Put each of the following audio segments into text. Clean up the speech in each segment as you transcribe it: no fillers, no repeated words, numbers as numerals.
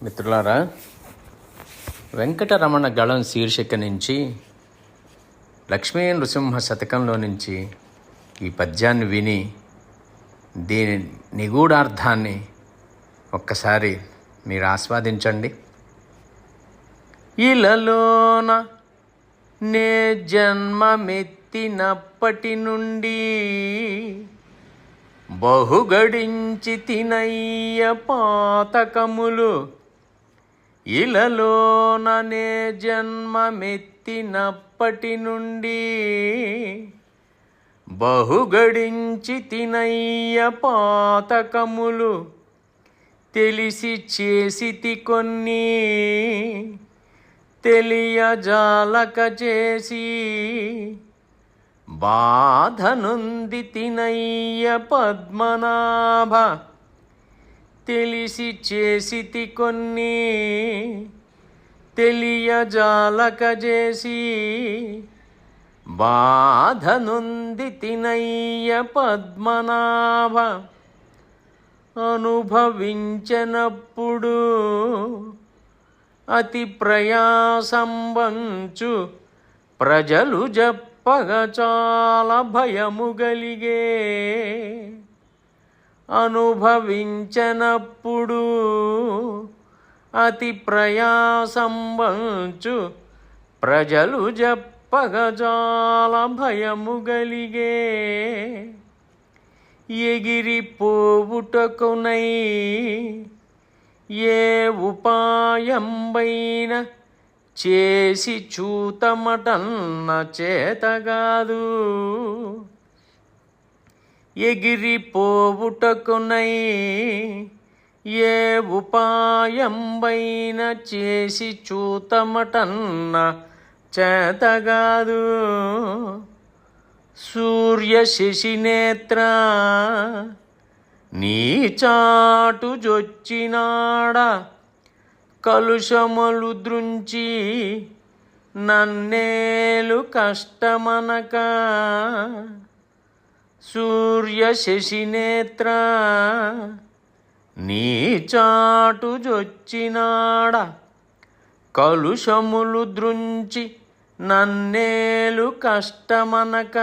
మిత్రులారా, వెంకటరమణ గళం శీర్షిక నుంచి లక్ష్మీ నృసింహ శతకంలో నుంచి ఈ పద్యాన్ని విని దీని నిగూఢార్థాన్ని ఒక్కసారి మీరు ఆస్వాదించండి. ఇలలోన నే జన్మమెత్తినప్పటి నుండి బహుగడించి తినయ్య పాతకములు. ఇలలోన నే జన్మమెత్తినప్పటి నుండి బహుగడించి తినయ్య పాతకములు. తెలిసి చేసితి కొన్ని తెలియజాలక చేసి బాధనుంది తినయ్య పద్మనాభ. తెలిసి చేసితి కొన్ని తెలియజాలక చేసి బాధనుంది తినయ్య పద్మనాభ. అనుభవించనప్పుడు అతి ప్రయాసంబంచు ప్రజలు చెప్పగ చాలా భయము గలిగే. అనుభవించనప్పుడు అతి ప్రయాసంబంచు ప్రజలు చెప్పగ చాలా భయము గలిగే. ఎగిరిపోవుటకునై ఏ ఉపాయంబైన చేసి చూతమటన్న చేతగాదు. ఎగిరిపోవుటకునై ఏ ఉపాయంబైన చేసి చూతమటన్న చేతగాదు. సూర్య శశినేత్ర నీ చాటు జొచ్చినాడ కలుషములు ద్రుంచి నన్నేలు కష్టమనక. సూర్య శశినేత్ర నీ చాటు జొచ్చినాడ కలుషములు ద్రుంచి నన్నేలు కష్టమనక.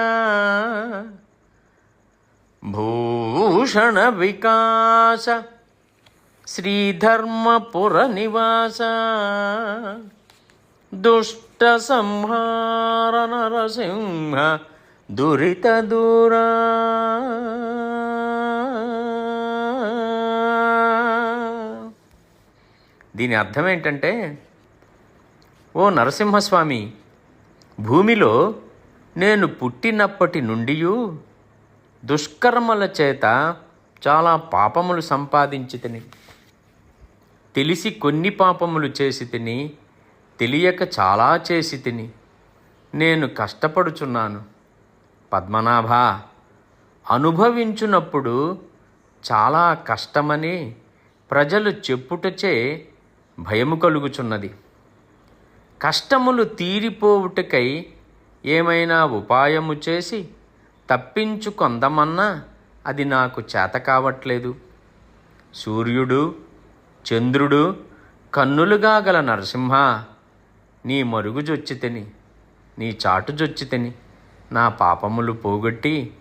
భూషణ వికాస శ్రీధర్మపుర నివాస దుష్ట సంహార నరసింహ దురిత దూరా. దీని అర్థం ఏంటంటే, ఓ నరసింహస్వామి, భూమిలో నేను పుట్టినప్పటి నుండి దుష్కర్మల చేత చాలా పాపములు సంపాదించి తిని, తెలిసి కొన్ని పాపములు చేసి తిని, తెలియక చాలా చేసి తిని నేను కష్టపడుచున్నాను. పద్మనాభ, అనుభవించున్నప్పుడు చాలా కష్టమని ప్రజలు చెప్పుటచే భయము కలుగుచున్నది. కష్టములు తీరిపోవుటకై ఏమైనా ఉపాయము చేసి తప్పించుకొందమన్నా అది నాకు చేత కావట్లేదు. సూర్యుడు చంద్రుడు కన్నులుగా గల నరసింహ, నీ మరుగు జొచ్చితిని, నీ చాటు జొచ్చితిని నా పాపములు పోగొట్టి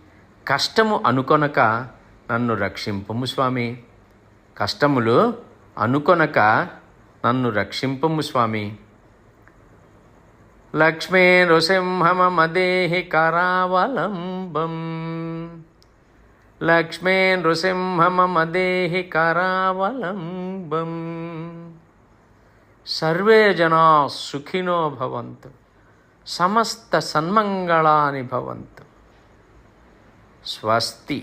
కష్టము అనుకొనక నన్ను రక్షింపుము స్వామి. కష్టములు అనుకొనక నన్ను రక్షింపుము స్వామి. లక్ష్మీ నృసింహమదేహి కరావలంబం. లక్ష్మీ నృసింహమదేహి కరావలంబం. సర్వే జనా సుఖినో భవంతు, సమస్త సన్మంగళాని భవంతు. స్వస్తి.